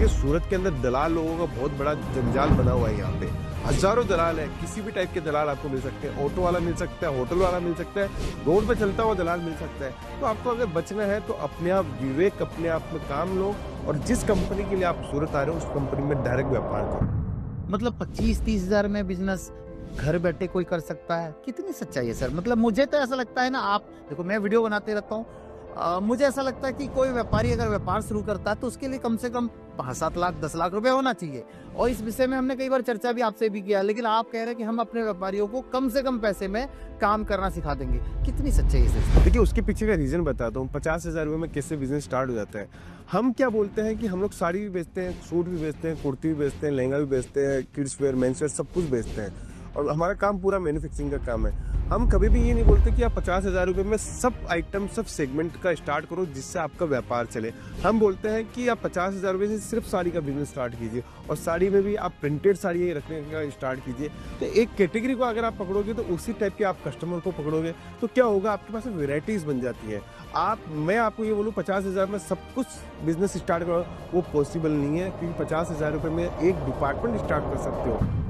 देखिए सूरत के अंदर दलाल लोगों का बहुत बड़ा जंजाल बना हुआ है। यहाँ पे हजारों दलाल है, किसी भी टाइप के दलाल आपको मिल सकते हैं। ऑटो वाला मिल सकता है, होटल वाला मिल सकता है, रोड पे चलता हुआ दलाल मिल सकता है। तो आपको अगर बचना है तो अपने आप विवेक, अपने आप में काम लो और जिस कंपनी के लिए आप सूरत आ रहे हो उस कंपनी में डायरेक्ट व्यापार करो। मतलब 25-30 हजार में बिजनेस घर बैठे कोई कर सकता है? कितनी सच्चाई है सर? मतलब मुझे तो ऐसा लगता है ना, आप देखो मैं वीडियो बनाते रहता हूँ, मुझे ऐसा लगता है कि कोई व्यापारी अगर व्यापार शुरू करता है तो उसके लिए कम से कम 5-7 लाख 10 लाख रुपए होना चाहिए। और इस विषय में हमने कई बार चर्चा भी आपसे भी किया, लेकिन आप कह रहे हैं कि हम अपने व्यापारियों को कम से कम पैसे में काम करना सिखा देंगे। कितनी सच्चाई है सर? देखिए उसके पीछे का रीजन बताता हूँ। 50,000 रुपये में कैसे बिजनेस स्टार्ट हो जाता है। हम क्या बोलते हैं कि हम लोग साड़ी भी बेचते हैं, सूट भी बेचते हैं, कुर्ती भी बेचते हैं, लहंगा भी बेचते हैं, किड्स वेयर, मेंस वेयर सब कुछ बेचते हैं और हमारा काम पूरा मैन्युफैक्चरिंग का काम है। हम कभी भी ये नहीं बोलते कि आप 50,000 रुपये में सब आइटम, सब सेगमेंट का स्टार्ट करो जिससे आपका व्यापार चले। हम बोलते हैं कि आप 50,000 रुपये से सिर्फ साड़ी का बिजनेस स्टार्ट कीजिए और साड़ी में भी आप प्रिंटेड साड़ी रखने का स्टार्ट कीजिए। तो एक कैटेगरी को अगर आप पकड़ोगे तो उसी टाइप के आप कस्टमर को पकड़ोगे तो क्या होगा, आपके पास वेराइटीज़ बन जाती है। मैं आपको ये बोलूँ 50,000 में सब कुछ बिजनेस स्टार्ट करो, वो पॉसिबल नहीं है क्योंकि 50,000 रुपये में एक डिपार्टमेंट स्टार्ट कर सकते हो।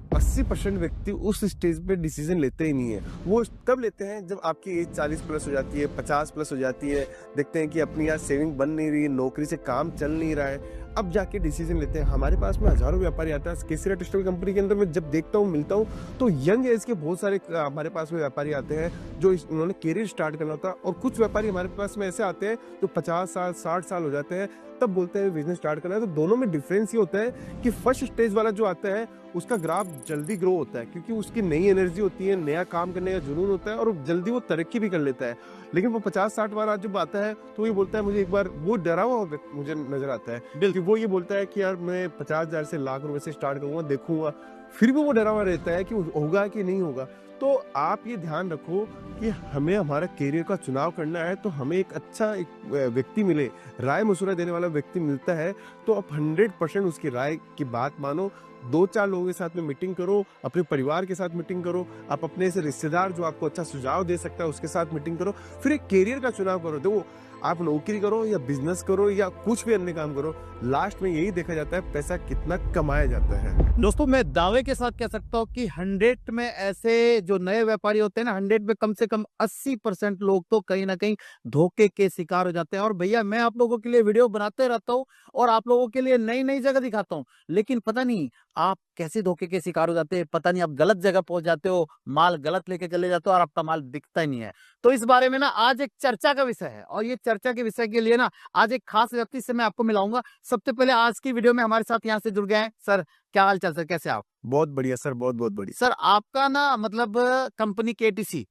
80% व्यक्ति उस स्टेज पे डिसीजन लेते ही नहीं है। वो तब लेते हैं जब आपकी एज 40 प्लस हो जाती है, 50 प्लस हो जाती है, देखते हैं कि अपनी यार सेविंग बन नहीं रही है, नौकरी से काम चल नहीं रहा है, अब जाके डिसीजन लेते हैं। हमारे पास में हजारों व्यापारी आता है केसरिया टेक्सटाइल कंपनी के अंदर। मैं जब देखता हूँ, मिलता हूँ तो यंग एज के बहुत सारे हमारे पास में व्यापारी आते हैं जो उन्होंने करियर स्टार्ट करना होता है और कुछ व्यापारी हमारे पास में ऐसे आते हैं जो 50 साल 60 साल हो जाते हैं तब बोलते हैं बिजनेस स्टार्ट करना है। तो दोनों में डिफरेंस ये होता है कि फर्स्ट स्टेज वाला जो आता है उसका ग्राफ जल्दी ग्रो होता है क्योंकि उसकी नई एनर्जी होती है, नया काम करने का जुनून होता है और जल्दी वो तरक्की भी कर लेता है। लेकिन वो 50-60 वाला जब आता है तो ये बोलता है, मुझे एक बार वो डरा हुआ मुझे नजर आता है कि वो ये बोलता है कि यार मैं 50,000 से लाख रुपए से स्टार्ट करूंगा, देखूंगा, फिर भी वो डरा हुआ रहता है कि होगा कि नहीं होगा। तो आप ये ध्यान रखो कि हमें हमारा करियर का चुनाव करना है तो हमें एक अच्छा व्यक्ति मिले, राय मशुरा देने वाला व्यक्ति मिलता है तो आप 100% उसकी राय की बात मानो। 2-4 लोगों के साथ में मीटिंग करो, अपने परिवार के साथ मीटिंग करो, आप अपने से रिश्तेदार जो आपको अच्छा सुझाव दे सकता है उसके साथ मीटिंग करो, फिर एक करियर का चुनाव करो। देखो आप नौकरी करो या बिजनेस करो या कुछ भी अन्य काम करो, लास्ट में यही देखा जाता है पैसा कितना कमाया जाता है। दोस्तों मैं दावे के साथ कह सकता हूँ कि 100 में ऐसे जो नए व्यापारी होते हैं ना, 100 में कम से कम 80% लोग तो कहीं ना कहीं धोखे के शिकार हो जाते हैं। और भैया मैं आप लोगों के लिए वीडियो बनाते रहता हूँ और आप लोगों के लिए नई नई जगह दिखाता हूँ, लेकिन पता नहीं आप कैसे धोखे के शिकार हो जाते हैं, पता नहीं आप गलत जगह पहुंच जाते हो, माल गलत लेके चले जाते हो और आपका माल बिकता ही नहीं है। तो इस बारे में ना आज एक चर्चा का विषय है और ये चर्चा के विषय के लिए ना आज एक खास व्यक्ति से मैं आपको मिलाऊंगा। सबसे पहले आज की वीडियो में हमारे साथ यहाँ से जुड़ गए हैं सर। क्या हाल चाल सर, कैसे आप? बहुत बढ़िया सर, बहुत बहुत बढ़िया सर आपका ना मतलब company KTC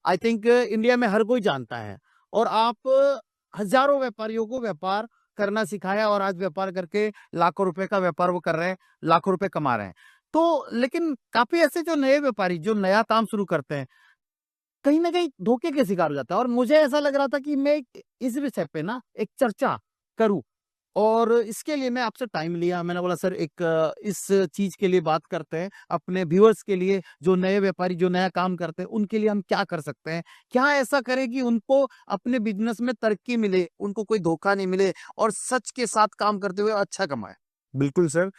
I think India में हर कोई जानता है और आप हजारों व्यापारियों को व्यापार करना सिखाया और आज व्यापार करके लाखों रुपए का व्यापार वो कर रहे हैं, लाखों रुपए कमा रहे हैं। तो लेकिन काफी ऐसे जो नए व्यापारी जो नया काम शुरू करते हैं कहीं ना कहीं धोखे के शिकार हो जाता है और मुझे ऐसा लग रहा था कि मैं इस विषय पे ना एक चर्चा करूं और इसके लिए मैं आपसे टाइम लिया। मैंने बोला सर एक इस चीज के लिए बात करते हैं, अपने व्यूअर्स के लिए, जो नए व्यापारी जो नया काम करते हैं उनके लिए हम क्या कर सकते हैं, क्या ऐसा करें कि उनको अपने बिजनेस में तरक्की मिले, उनको कोई धोखा नहीं मिले और सच के साथ काम करते हुए अच्छा कमाए। बिल्कुल सर।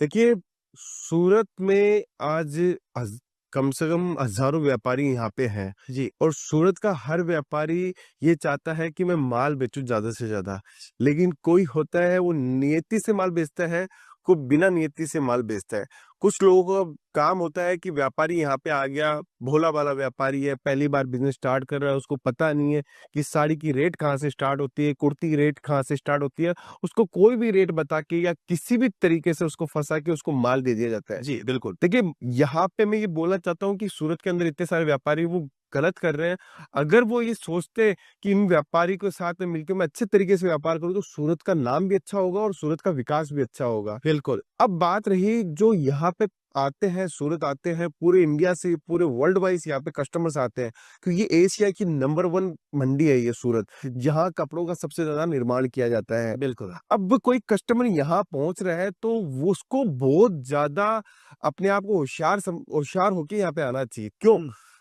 देखिए सूरत में आज कम से कम हजारों व्यापारी यहाँ पे हैं जी। और सूरत का हर व्यापारी ये चाहता है कि मैं माल बेचूं ज्यादा से ज्यादा। लेकिन कोई होता है वो नियति से माल बेचता है, कोई बिना नियति से माल बेचता है। कुछ लोगों का काम होता है कि व्यापारी यहाँ पे आ गया, भोला वाला व्यापारी है, पहली बार बिजनेस स्टार्ट कर रहा है, उसको पता नहीं है कि साड़ी की रेट कहाँ से स्टार्ट होती है, कुर्ती की रेट कहाँ से स्टार्ट होती है। उसको कोई भी रेट बता के या किसी भी तरीके से उसको फंसा के उसको माल दे दिया जाता है। जी बिल्कुल। देखिए यहाँ पे मैं ये बोलना चाहता हूँ कि सूरत के अंदर इतने सारे व्यापारी वो गलत कर रहे हैं। अगर वो ये सोचते कि इन व्यापारी के साथ में मिलकर मैं अच्छे तरीके से व्यापार करूँ तो सूरत का नाम भी अच्छा होगा और सूरत का विकास भी अच्छा होगा। बिल्कुल। अब बात रही जो यहाँ पे आते हैं, सूरत आते हैं, पूरे इंडिया से, पूरे वर्ल्ड वाइज यहाँ पे कस्टमर्स आते हैं क्योंकि ये एशिया की नंबर 1 मंडी है ये सूरत, जहाँ कपड़ों का सबसे ज्यादा निर्माण किया जाता है। बिल्कुल। अब कोई कस्टमर यहाँ पहुंच रहा है तो वो उसको बहुत ज्यादा अपने आप को होशियार होके यहाँ पे आना चाहिए। क्यों?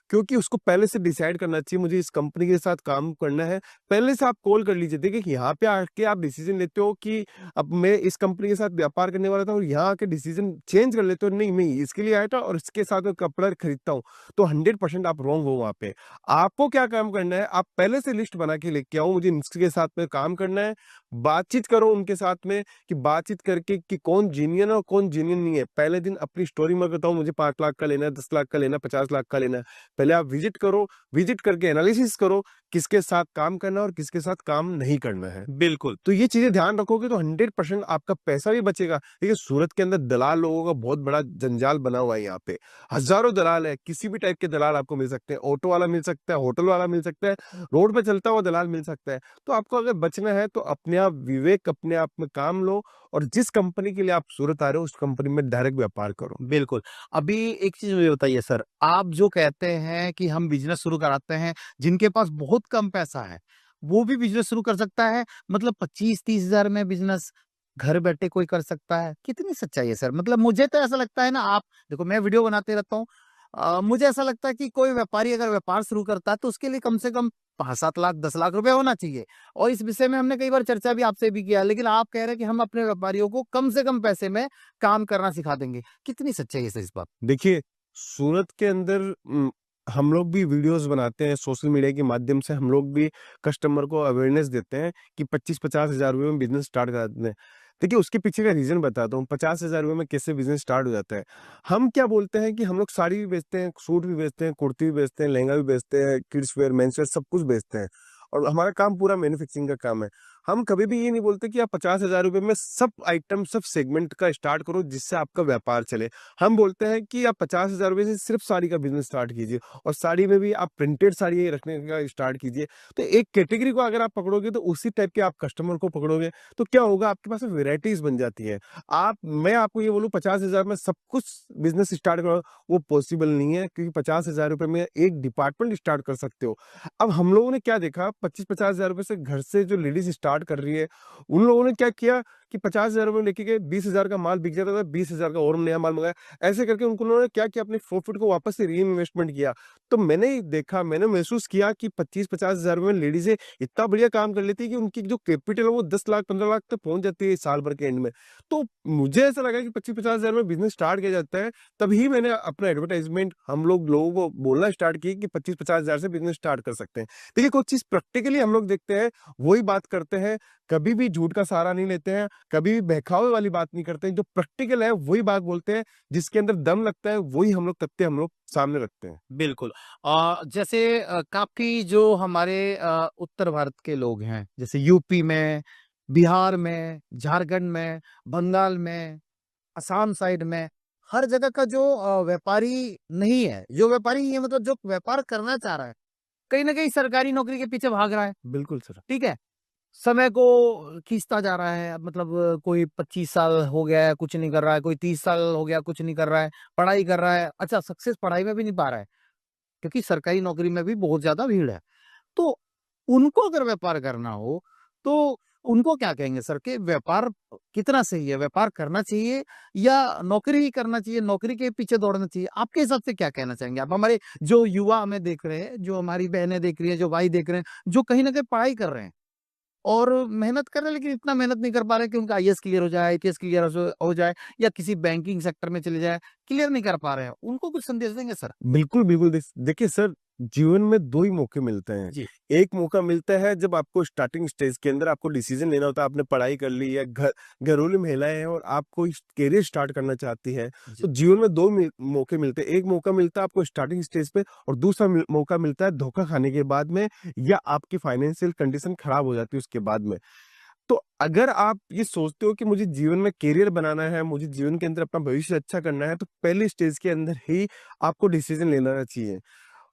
क्योंकि उसको पहले से डिसाइड करना चाहिए मुझे इस कंपनी के साथ काम करना है। पहले से आप कॉल कर लीजिए। देखिए कि यहाँ पे आके आप डिसीज़न लेते हो कि अब मैं इस कंपनी के साथ व्यापार करने वाला था और यहाँ आके डिसीज़न चेंज कर लेते हो, नहीं मैं इसके लिए आया था और इसके साथ मैं कपड़ा खरीदता हूँ, तो 100% आप रॉन्ग हो वहाँ पे। आपको क्या काम करना है, आप पहले से लिस्ट बना के लेके आओ, मुझे इनके साथ में काम करना है, बातचीत करो उनके साथ में कि बातचीत करके कि कौन जेन्युइन है और कौन जेन्युइन नहीं है। पहले दिन अपनी स्टोरी मत बताओ मुझे 5 लाख का लेना है, 10 लाख का लेना है, 50 लाख का लेना है। पहले आप विज़िट करो, विज़िट करके एनालिसिस करो, किसके साथ काम करना है और किसके साथ काम नहीं करना है। बिल्कुल। तो ये चीज़ें ध्यान रखोगे तो 100% आपका पैसा भी बचेगा। देखिए सूरत के अंदर दलाल लोगों का बहुत बड़ा जंजाल बना हुआ है यहाँ पे। हज़ारों दलाल है, किसी भी टाइप के दलाल आपको मिल सकते हैं। ऑटो वाला मिल सकता है, होटल वाला मिल सकता है, रोड पे चलता हुआ दलाल मिल सकता है। तो आपको अगर बचना है तो अपने आप विवेक अपने आप में काम लो और जिस कंपनी के लिए आप सूरत आ रहे हो उस कंपनी में डायरेक्ट व्यापार करो। बिल्कुल। अभी एक चीज़ मुझे बताइए सर, आप जो कहते हैं कि हम बिज़नेस शुरू कराते हैं, जिनके पास बहुत कम पैसा है, वो भी बिज़नेस शुरू कर सकता है? मतलब 25-30 हज़ार में बिज़नेस घर बैठे कोई कर सकता है? कितनी सच्चाई है सर? मतलब मुझे तो ऐसा लगता है ना आप देखो मैं वीडियो बनाते रहता हूँ मुझे ऐसा लगता है कि कोई व्यापारी अगर व्यापार शुरू करता है तो उसके लिए कम से कम 5-7 लाख, 10 लाख रुपए होना चाहिए। और इस विषय में हमने कई बार चर्चा भी आपसे भी किया, लेकिन आप कह रहे हैं कि हम अपने व्यापारियों को कम से कम पैसे में काम करना सिखा देंगे। कितनी सच्चाई है सर इस बात? देखिए, सूरत के अंदर हम लोग भी वीडियोज़ बनाते हैं, सोशल मीडिया के माध्यम से हम लोग भी कस्टमर को अवेयरनेस देते हैं कि 25-50 हज़ार रुपए में बिज़नेस स्टार्ट करा देते हैं। देखिए, उसके पीछे का रीज़न बताता हूँ, 50 हज़ार रुपए में कैसे बिज़नेस स्टार्ट हो जाता है। हम क्या बोलते हैं कि हम लोग साड़ी भी बेचते हैं, सूट भी बेचते हैं, कुर्ती भी बेचते हैं, लहंगा भी बेचते हैं, किड्स वियर, मेंस वियर सब कुछ बेचते हैं और हमारा काम पूरा मैन्युफैक्चरिंग का काम है। हम कभी भी ये नहीं बोलते कि आप 50 हज़ार रुपए में सब आइटम, सब सेगमेंट का स्टार्ट करो जिससे आपका व्यापार चले। हम बोलते हैं कि आप 50 हज़ार रुपए से सिर्फ साड़ी का बिज़नेस स्टार्ट कीजिए और साड़ी में भी आप प्रिंटेड साड़ी रखने का स्टार्ट कीजिए। तो एक कैटेगरी को अगर आप पकड़ोगे तो उसी टाइप के आप कस्टमर को पकड़ोगे, तो क्या होगा आपके पास वैराइटीज़ बन जाती है। मैं आपको ये बोलूँ 50 हज़ार में सब कुछ बिज़नेस स्टार्ट करो, वो पॉसिबल नहीं है क्योंकि 50 हज़ार रुपए में एक डिपार्टमेंट स्टार्ट कर सकते हो। अब हम लोगों ने क्या देखा 25-50 हज़ार रुपए से घर से जो लेडीज़ स्टार्ट कर रही है, उन लोगों ने क्या किया कि 50 हज़ार रुपए लेके गए, 20 हज़ार का माल बिक जाता था, 20 हज़ार का और नया माल मँगाया। ऐसे करके उन्होंने क्या किया अपने प्रॉफिट को वापस से री-इन्वेस्टमेंट किया। तो मैंने देखा, मैंने महसूस किया कि 25-50 हज़ार रुपए में लेडीज़ें इतना बढ़िया काम कर लेती है कि उनकी जो कैपिटल है वो 10 लाख 15 लाख तक पहुँच जाती है साल भर के एंड में। तो मुझे ऐसा लगा कि 25-50 हज़ार में बिज़नेस स्टार्ट किया जाता है, तभी मैंने अपना एडवर्टाइज़मेंट हम लोग लोगों को बोलना स्टार्ट की कि 25-50 हज़ार से बिज़नेस स्टार्ट कर सकते हैं। देखिए कुछ चीज़ प्रैक्टिकली हम लोग देखते हैं, वही बात करते हैं, कभी भी झूठ का सहारा नहीं लेते हैं, कभी भी बहकावे वाली बात नहीं करते हैं, जो प्रैक्टिकल है वही बात बोलते हैं, जिसके अंदर दम लगता है वही हम लोग तथ्य हम लोग सामने रखते हैं। बिल्कुल। जैसे काफ़ी जो हमारे उत्तर भारत के लोग हैं, जैसे यूपी में, बिहार में, झारखंड में, बंगाल में, असम साइड में, हर जगह का जो व्यापारी नहीं है, जो व्यापारी नहीं है मतलब जो व्यापार करना चाह रहा है, कहीं न कहीं सरकारी नौकरी के पीछे भाग रहा है, बिल्कुल सर। ठीक है? समय को खींचता जा रहा है मतलब कोई 25 साल हो गया है, कुछ नहीं कर रहा है, कोई 30 साल हो गया, कुछ नहीं कर रहा है, पढ़ाई कर रहा है, अच्छा सक्सेस पढ़ाई में भी नहीं पा रहा है, क्योंकि सरकारी नौकरी में भी बहुत ज़्यादा भीड़ है। तो उनको अगर व्यापार करना हो, तो उनको क्या कहेंगे सर कि व्यापार कितना सही है? व्यापार करना चाहिए या नौकरी ही करना चाहिए, नौकरी के पीछे दौड़ना चाहिए? आपके हिसाब से क्या कहना चाहेंगे आप? हमारे जो युवा हमें देख रहे हैं, जो हमारी बहनें देख रही हैं, जो भाई देख रहे हैं, जो कहीं न कहीं पढ़ाई कर रहे हैं और मेहनत कर रहे हैं लेकिन इतना मेहनत नहीं कर पा रहे कि उनका आईएएस क्लियर हो जाए, आईपीएस क्लियर हो जाए या किसी बैंकिंग सेक्टर में चले जाए, क्लियर नहीं कर पा रहे हैं। उनको कुछ संदेश देंगे सर? बिल्कुल, बिल्कुल। देखिए सर, जीवन में 2 ही मौके मिलते हैं। जी, एक मौका मिलता है जब आपको स्टार्टिंग स्टेज के अंदर आपको डिसीज़न लेना होता है, आपने पढ़ाई कर ली है, घरेलू महिलाएँ हैं और आपको इस करियर स्टार्ट करना चाहती हैं। जी। तो जीवन में 2 मौके मिलते हैं। एक मौका मिलता है आपको स्टार्टिंग स्टेज पे और दूसरा मौका मिलता है धोखा खाने के बाद में या आपकी फाइनेंशियल कंडीशन खराब हो जाती है उसके बाद में। तो अगर आप ये सोचते हो कि मुझे जीवन में करियर बनाना है, मुझे जीवन के अंदर अपना भविष्य अच्छा करना है, तो पहली स्टेज के अंदर ही आपको डिसीज़न लेना चाहिए।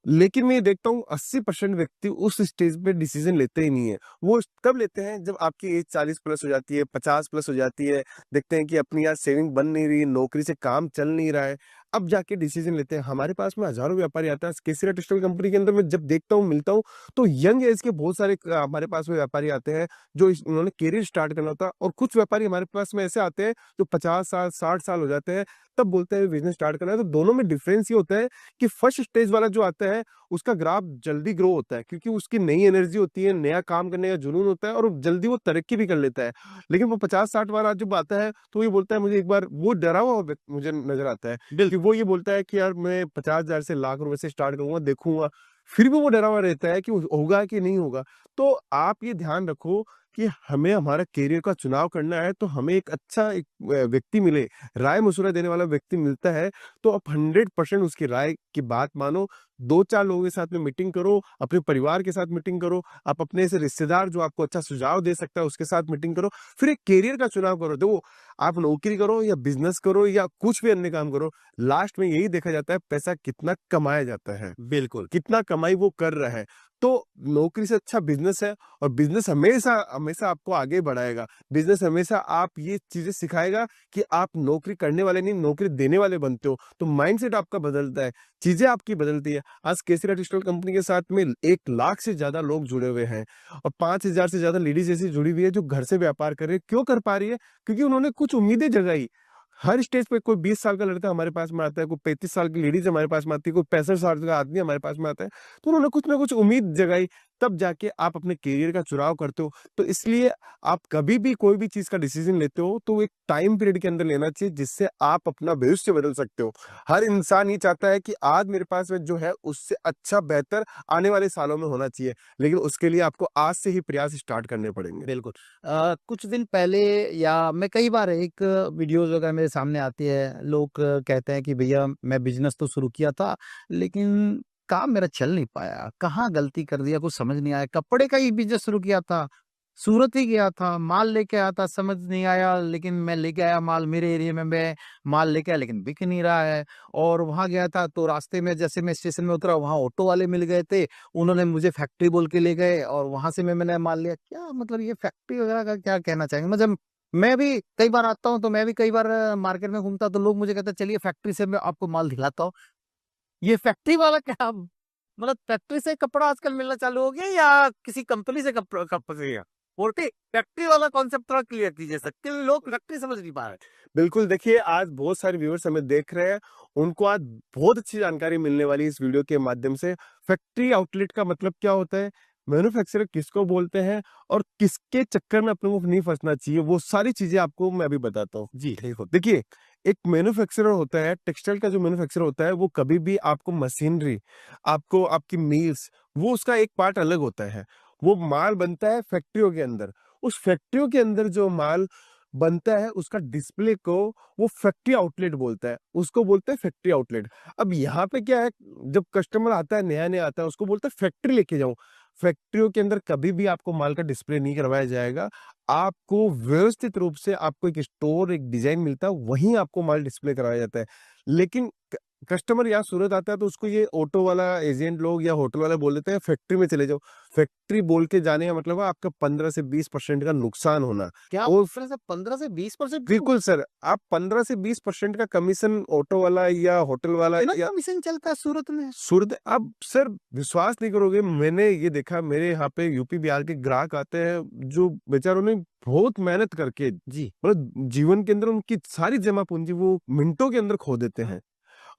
लेकिन मैं ये देखता हूँ 80% व्यक्ति उस स्टेज पे डिसीज़न लेते ही नहीं है। वो कब लेते हैं जब आपकी एज 40 प्लस हो जाती है, 50 प्लस हो जाती है, देखते हैं कि अपनी यार सेविंग बन नहीं रही है, नौकरी से काम चल नहीं रहा है। अब जाके डिसीजन लेते हैं। हमारे पास में हज़ारों व्यापारी आता है, केसरिया टेक्सटाइल कंपनी के अंदर मैं जब देखता हूँ, मिलता हूँ, तो यंग एज के बहुत सारे हमारे पास में व्यापारी आते हैं, जो उन्होंने करियर स्टार्ट करना होता है, और कुछ व्यापारी हमारे पास में ऐसे आते हैं, जो 50 साल, 60 साल हो जाते हैं, तब बोलते हैं बिज़नेस स्टार्ट करना है। तो दोनों में डिफरेंस ये होता है कि फर्स्ट स्टेज वाला जो आता है, उसका ग्राफ जल्दी ग्रो होता है, क्योंकि उसकी नई एनर्जी होती है, नया काम करने का जुनून होता है, और जल्दी वो तरक्की भी कर लेता है। लेकिन वो 50-60 वाला जब आता है, तो ये बोलता है, मुझे एक बार वो डरा हुआ मुझे नज़र आता है, कि वो ये बोलता है कि यार मैं 50,000 से लाख रुपए से स्टार्ट करूँगा, देखूँगा। फिर भी वो डरा हुआ रहता है कि होगा कि नहीं होगा। तो आप ये ध्यान रखो कि हमें हमारा करियर का चुनाव करना है, तो हमें एक अच्छा एक व्यक्ति मिले, राय-मशवरा देने वाला व्यक्ति मिलता है, तो आप 100% उसकी राय की बात मानो। 2-4 लोगों के साथ में मीटिंग करो, अपने परिवार के साथ मीटिंग करो, आप अपने ऐसे रिश्तेदार जो आपको अच्छा सुझाव दे सकता है, उसके साथ मीटिंग करो, फिर एक करियर का चुनाव करो। देखो, आप नौकरी करो या बिज़नेस करो या कुछ भी अन्य काम करो, लास्ट में यही देखा जाता है, पैसा कितना कमाया जाता है, बिल्कुल। कितना कमाई वो कर रहा है। तो नौकरी से अच्छा बिज़नेस है, और बिज़नेस हमेशा हमेशा आपको आगे बढ़ाएगा। बिज़नेस हमेशा आप ये चीज़ें सिखाएगा कि आप नौकरी करने वाले नहीं, नौकरी देने वाले बनते हो। तो माइंडसेट आपका बदलता है, चीज़ें आपकी बदलती है। आज केसरिया टेक्सटाइल कंपनी के साथ में 1 लाख से ज़्यादा लोग जुड़े हुए हैं, और 5,000 से ज़्यादा लेडीज़ ऐसी जुड़ी हुई है, जो घर से व्यापार कर रही है। क्यों कर पा रही है? क्योंकि उन्होंने कुछ उम्मीदें जगाई। हर स्टेज पे कोई 20 साल का लड़का हमारे पास में आता है, कोई 35 साल की लेडीज़ हमारे पास में आती है, कोई 65 साल का आदमी हमारे पास में आता है। तो उन्होंने कुछ ना कुछ उम्मीद जगाई, तब जाके आप अपने करियर का चुनाव करते हो। तो इसलिए आप कभी भी कोई भी चीज़ का डिसीज़न लेते हो, तो एक टाइम पीरियड के अंदर लेना चाहिए, जिससे आप अपना भविष्य बदल सकते हो। हर इंसान ये चाहता है कि आज मेरे पास में जो है, उससे अच्छा बेहतर आने वाले सालों में होना चाहिए। लेकिन उसके लिए आपको आज से ही प्रयास स्टार्ट करने पड़ेंगे। बिल्कुल। कुछ दिन पहले या मैं कई बार एक वीडियोज़ वगैरह मेरे सामने आती है, लोग कहते हैं कि भैया मैं बिज़नेस तो शुरू किया था, लेकिन काम मेरा चल नहीं पाया, कहाँ गलती कर दिया कुछ समझ नहीं आया। कपड़े का ही बिज़नेस शुरू किया था, सूरत ही गया था, माल लेके आया था, समझ नहीं आया, लेकिन मैं लेके आया माल मेरे एरिया में, मैं माल लेके आया लेकिन बिक नहीं रहा है। और वहाँ गया था तो रास्ते में जैसे मैं स्टेशन में उतरा, वहाँ ऑटो वाले मिल गए थे, उन्होंने मुझे फैक्ट्री बोल के ले गए और वहाँ से मैंने माल लिया। क्या मतलब ये फैक्ट्री वगैरह का क्या कहना चाहेंगे? मतलब मैं भी कई बार आता हूँ, तो मैं भी कई बार मार्केट में घूमता हूँ, तो लोग मुझे कहते हैं चलिए फैक्ट्री से मैं आपको माल दिखाता हूँ। ये फैक्ट्री वाला क्या मतलब फैक्ट्री से कपड़ा आजकल मिलना चालू हो गया या किसी कंपनी से कपड़े बोलते फैक्ट्री वाला कॉन्सेप्ट थोड़ा क्लियर कीजिए सर, क्योंकि लोग फैक्ट्री समझ नहीं पा रहे। बिल्कुल, देखिए, आज बहुत सारे व्यूअर्स हमें देख रहे हैं, उनको आज बहुत अच्छी जानकारी मिलने वाली है इस वीडियो के माध्यम से। फैक्ट्री आउटलेट का मतलब क्या होता है? मैन्युफैक्चरर किसको बोलते हैं? और किसके चक्कर में अपने को नहीं फँसना चाहिए, वो सारी चीज़ें आपको मैं अभी बताता हूँ। जी, बिल्कुल। देखिए, एक मैन्युफैक्चरर होता है, टेक्सटाइल का जो मैन्युफैक्चरर होता है, वो कभी भी आपको मशीनरी, आपको आपकी मील्स, वो उसका एक पार्ट अलग होता है। वो माल बनता है फैक्ट्रियों के अंदर। उस फैक्ट्रियों के अंदर जो माल बनता है, उसका डिस्प्ले को वो फैक्ट्री आउटलेट बोलता है, उसको बोलते हैं फैक्ट्री आउटलेट। अब यहाँ पे क्या है, जब कस्टमर आता है, नया-नया आता है, उसको बोलता है फैक्ट्री लेके जाओ। फैक्ट्रियों के अंदर कभी भी आपको माल का डिस्प्ले नहीं करवाया जाएगा। आपको व्यवस्थित रूप से आपको एक स्टोर, एक डिज़ाइन मिलता है, वहीं आपको माल डिस्प्ले कराया जाता है। लेकिन कस्टमर यहाँ सूरत आता है, तो उसको ये ऑटो वाला एजेंट लोग या होटल वाले बोल देते हैं फैक्ट्री में चले जाओ। फैक्ट्री बोल के जाने का मतलब है आपका 15 से 20% का नुकसान होना। क्या और से 15 से 20% बिल्कुल सर, आप 15 से 20% का कमीशन ऑटो वाला या होटल वाला इतना या कमीशन चलता है सूरत में? सूरत, अब सर विश्वास नहीं करोगे, मैंने ये देखा, मेरे यहाँ पे यूपी बिहार के ग्राहक आते हैं, जो बेचारों ने बहुत मेहनत करके, जी। मतलब जीवन के अंदर उनकी सारी जमा पूंजी वो मिनटों के अंदर खो देते हैं।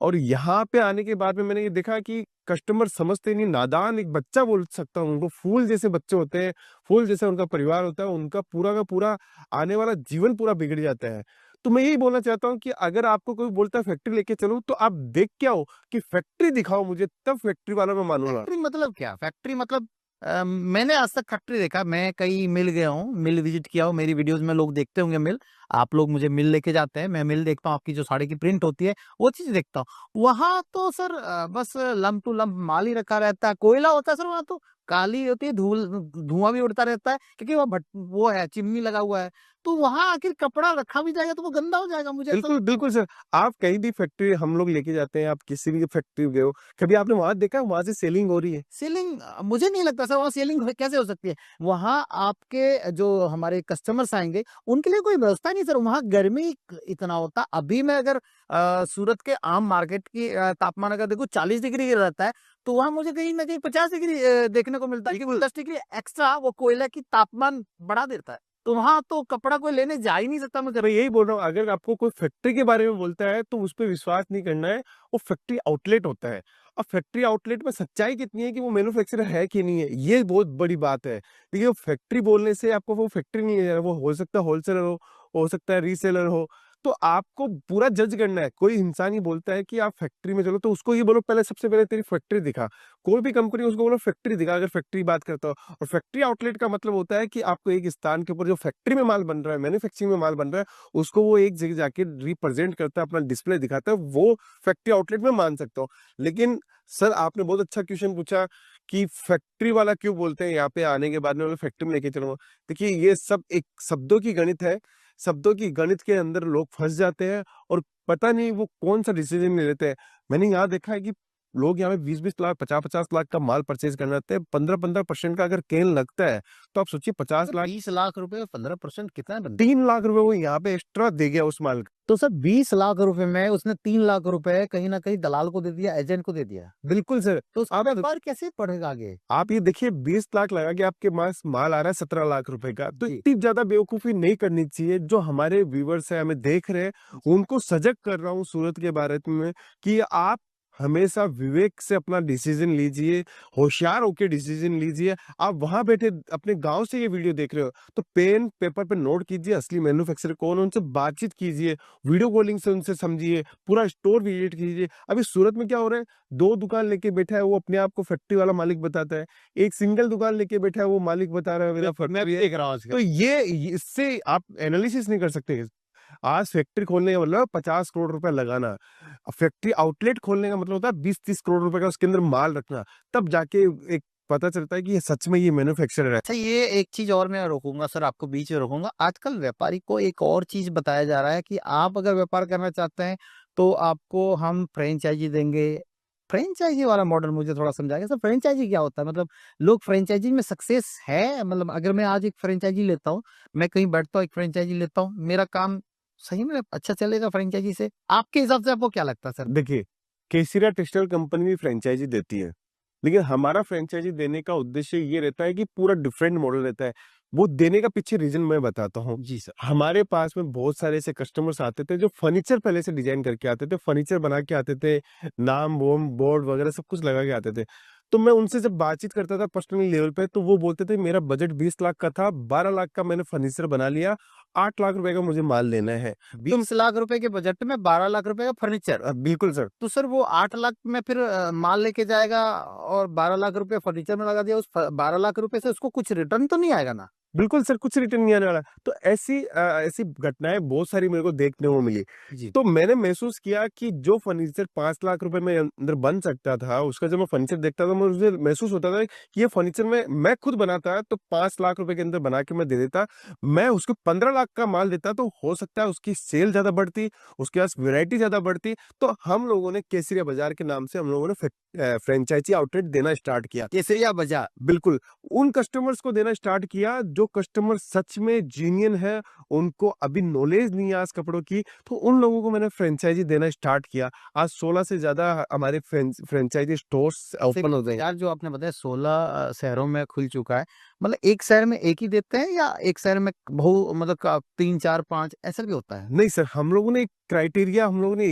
और यहाँ पे आने के बाद में मैंने ये देखा कि कस्टमर समझते नहीं, नादान एक बच्चा बोल सकता हूँ उनको, फूल जैसे बच्चे होते हैं, फूल जैसा उनका परिवार होता है, उनका पूरा का पूरा आने वाला जीवन पूरा बिगड़ जाता है। तो मैं यही बोलना चाहता हूँ कि अगर आपको कोई बोलता है फैक्ट्री लेके चलो, तो आप देख के आओ कि फैक्ट्री दिखाओ मुझे, तब फैक्ट्री वाला मैं मानूंगा। फैक्ट्री मतलब क्या? फैक्ट्री मतलब मैंने आज तक फैक्ट्री देखा, मैं कई मिल गया हूँ, मिल विज़िट किया हूँ, मेरी वीडियोज़ में लोग देखते होंगे मिल। आप लोग मुझे मिल लेके जाते हैं, मैं मिल देखता हूँ, आपकी जो साड़ी की प्रिंट होती है, वो चीज़ देखता हूँ। वहाँ तो सर बस लंप टू लंप माल ही रखा रहता है, कोयला होता है सर वहाँ तो, काली होती है, धूल धुआँ भी उड़ता रहता है क्योंकि वो है चिमनी लगा हुआ है। तो वहाँ आखिर कपड़ा रखा भी जाएगा तो वो गंदा हो जाएगा, मुझे ऐसा बिल्कुल, लगता है। बिल्कुल सर। आप कहीं भी फैक्ट्री हम लोग लेके जाते हैं, आप किसी भी फैक्ट्री गए हो, कभी आपने वहाँ देखा है वहाँ से सेलिंग हो रही है? सेलिंग मुझे नहीं लगता सर वहाँ सेलिंग कैसे हो सकती है? वहाँ आपके जो हमारे कस्टमर्स आएँगे, उनके लिए कोई व्यवस्था नहीं सर, वहाँ गर्मी इतना होता। अभी मैं अगर सूरत के आम मार्केट की तापमान अगर देखूँ 40 डिग्री रहता है, तो वहाँ मुझे कहीं न कहीं 50 डिग्री देखने को मिलता है, क्योंकि 10 डिग्री एक्स्ट्रा वो कोयला की तापमान बढ़ा देता है। तो वहाँ तो कपड़ा कोई लेने जा ही नहीं सकता मैं मैं यही बोल रहा हूँ, अगर आपको कोई फैक्ट्री के बारे में बोलता है तो उस पे विश्वास नहीं करना है, वो फैक्ट्री आउटलेट होता है। अब फैक्ट्री आउटलेट में सच्चाई कितनी है कि वो मैन्युफैक्चरर है कि नहीं है, ये बहुत बड़ी बात है। देखिए, फैक्ट्री बोलने से आपको वो फैक्ट्री नहीं है, वो हो सकता है होलसेलर हो सकता है रीसेलर हो। तो आपको पूरा जज करना है। कोई इंसान ही बोलता है कि आप फैक्ट्री में चलो, तो उसको ये बोलो पहले, सबसे पहले तेरी फैक्ट्री दिखा। कोई भी कंपनी उसको बोलो फैक्ट्री दिखा, अगर फैक्ट्री बात करता हो। और फैक्ट्री आउटलेट का मतलब होता है कि आपको एक स्थान के ऊपर जो फैक्ट्री में माल बन रहा है, मैन्युफैक्चरिंग में माल बन रहा है, उसको वो एक जगह जाके रिप्रेजेंट करता है, अपना डिस्प्ले दिखाता है, वो फैक्ट्री आउटलेट में मान सकता हूँ। लेकिन सर, आपने बहुत अच्छा क्वेश्चन पूछा कि फैक्ट्री वाला क्यों बोलते हैं यहाँ पे आने के बाद में मैं फैक्ट्री में लेके चलूंगा। देखिए, ये सब एक शब्दों की गणित है। शब्दों की गणित के अंदर लोग फंस जाते हैं और पता नहीं वो कौन सा डिसीजन ले लेते हैं। मैंने यहाँ देखा है कि लोग यहाँ पे 20-20 लाख, 50-50 लाख का माल परचेज करना चाहते हैं। 15-15% का अगर केन लगता है, तो आप सोचिए 50 लाख, 20 लाख रुपए में 15% कितना बनता है? 3 लाख रुपए वो यहाँ पे एक्स्ट्रा दे गया उस माल का। तो सर 20 लाख रुपए में उसने 3 लाख रुपए कहीं न कहीं दलाल को दे दिया, एजेंट को दे दिया। बिल्कुल सर। तो उसका आप व्यापार कैसे बढ़ेगा आगे? आप ये देखिए, 20 लाख लगा के आपके पास माल आ रहा है 17 लाख रुपए का। तो जी। इतनी ज्यादा बेवकूफी नहीं करनी चाहिए। जो हमारे व्यूवर्स है, हमें देख रहे हैं, उनको सजग कर रहा हूँ सूरत के बारे में कि आप हमेशा विवेक से अपना डिसीजन लीजिए, होशियार होकर डिसीजन लीजिए। आप वहां बैठे अपने गांव से ये वीडियो देख रहे हो, तो पेन पेपर पे नोट कीजिए असली मैन्युफैक्चरर कौन है, उनसे बातचीत कीजिए, वीडियो कॉलिंग से उनसे समझिए, पूरा स्टोर विजिट कीजिए। अभी सूरत में क्या हो रहा है, 2 दुकान लेके बैठा है, वो अपने आप को फैक्ट्री वाला मालिक बताता है। एक सिंगल दुकान लेके बैठा है, वो मालिक बता रहा है मेरा मैं फैक्ट्री भी है। देख रहा हूँ आजकल। तो ये इससे आप एनालिसिस नहीं कर सकते। आज फैक्ट्री खोलने का मतलब 50 करोड़ रुपए लगाना। फैक्ट्री आउटलेट खोलने का मतलब होता है 20-30 करोड़ रुपए का उसके अंदर माल रखना। तब जाके एक पता चलता है कि ये सच में ये मैन्युफैक्चरर है। अच्छा ये एक चीज़ और मैं रोकूँगा सर आपको बीच में रोकूँगा। आजकल व्यापारी को एक और चीज़ बताया जा रहा है कि आप अगर व्यापार करना चाहते हैं, तो आपको हम फ्रैंचाइज़ी देंगे। फ्रैंचाइज़ी वाला मॉडल मुझे थोड़ा समझाइए सर फ्रैंचाइज़ी क्या होता है? मतलब लोग फ्रैंचाइज़ी में सक्सेस है? मतलब अगर मैं आज एक फ्रैंचाइज़ी लेता हूँ, मैं कहीं बैठता हूँ, एक फ्रैंचाइज़ी लेता हूँ, मेरा काम सही में अच्छा चलेगा फ्रैंचाइज़ी से? आपके हिसाब से आपको क्या लगता है सर? देखिए, केसरिया टेक्सटाइल कंपनी भी फ्रैंचाइज़ी देती है। लेकिन हमारा फ्रैंचाइज़ी देने का उद्देश्य ये रहता है कि पूरा डिफरेंट मॉडल रहता है। वो देने का पीछे रीज़न मैं बताता हूँ। जी सर। हमारे पास में बहुत सारे ऐसे कस्टमर्स आते थे जो फर्नीचर पहले से डिज़ाइन करके आते थे, फर्नीचर बना के आते थे, नाम-वाम, बोर्ड वगैरह सब कुछ लगा के आते थे। तो मैं उनसे जब बातचीत करता था पर्सनल लेवल पे, तो वो बोलते थे मेरा बजट 20 लाख का था, 12 लाख का मैंने फर्नीचर बना लिया, 8 लाख रुपए का मुझे माल लेना है। 20 लाख रुपए के बजट में 12 लाख रुपए का फर्नीचर। बिल्कुल सर। तो सर वो 8 लाख में फिर माल लेके जाएगा और 12 लाख रुपए फर्नीचर में लगा दिया, उस 12 लाख रुपए से उसको कुछ रिटर्न तो नहीं आएगा ना? बिल्कुल सर, कुछ रिटर्न नहीं आने वाला। तो ऐसी घटनाएँ बहुत सारी मेरे को देखने को मिली। जी। तो मैंने महसूस किया कि जो फर्नीचर 5 लाख रुपए में अंदर बन सकता था, उसका जब मैं फर्नीचर देखता था, मुझे महसूस होता था कि ये फर्नीचर मैं खुद बनाता तो 5 लाख रुपए के अंदर बना के मैं दे देता। मैं उसको 15 लाख का माल देता, तो हो सकता है उसकी सेल ज़्यादा बढ़ती, उसके पास वैरायटी ज़्यादा बढ़ती। तो हम लोगों ने केसरिया बाज़ार के नाम से हम लोगों ने फ्रैंचाइज़ी आउटलेट देना स्टार्ट किया। केसरिया बाज़ार। बिल्कुल, उन कस्टमर्स को देना स्टार्ट किया जो कस्टमर सच में जेन्युइन है, उनको अभी नॉलेज नहीं है आज कपड़ों की, तो उन लोगों को मैंने फ्रैंचाइज़ी देना स्टार्ट किया। आज 16 से ज़्यादा हमारे फ्रैंचाइज़ी स्टोर्स ओपन हो गए हैं। यार जो आपने बताया 16 शहरों में खुल चुका है। मतलब एक शहर में एक ही देते हैं या एक शहर में बहु मतलब का 3, 4, 5 ऐसा भी होता है? नहीं सर, हम लोगों ने एक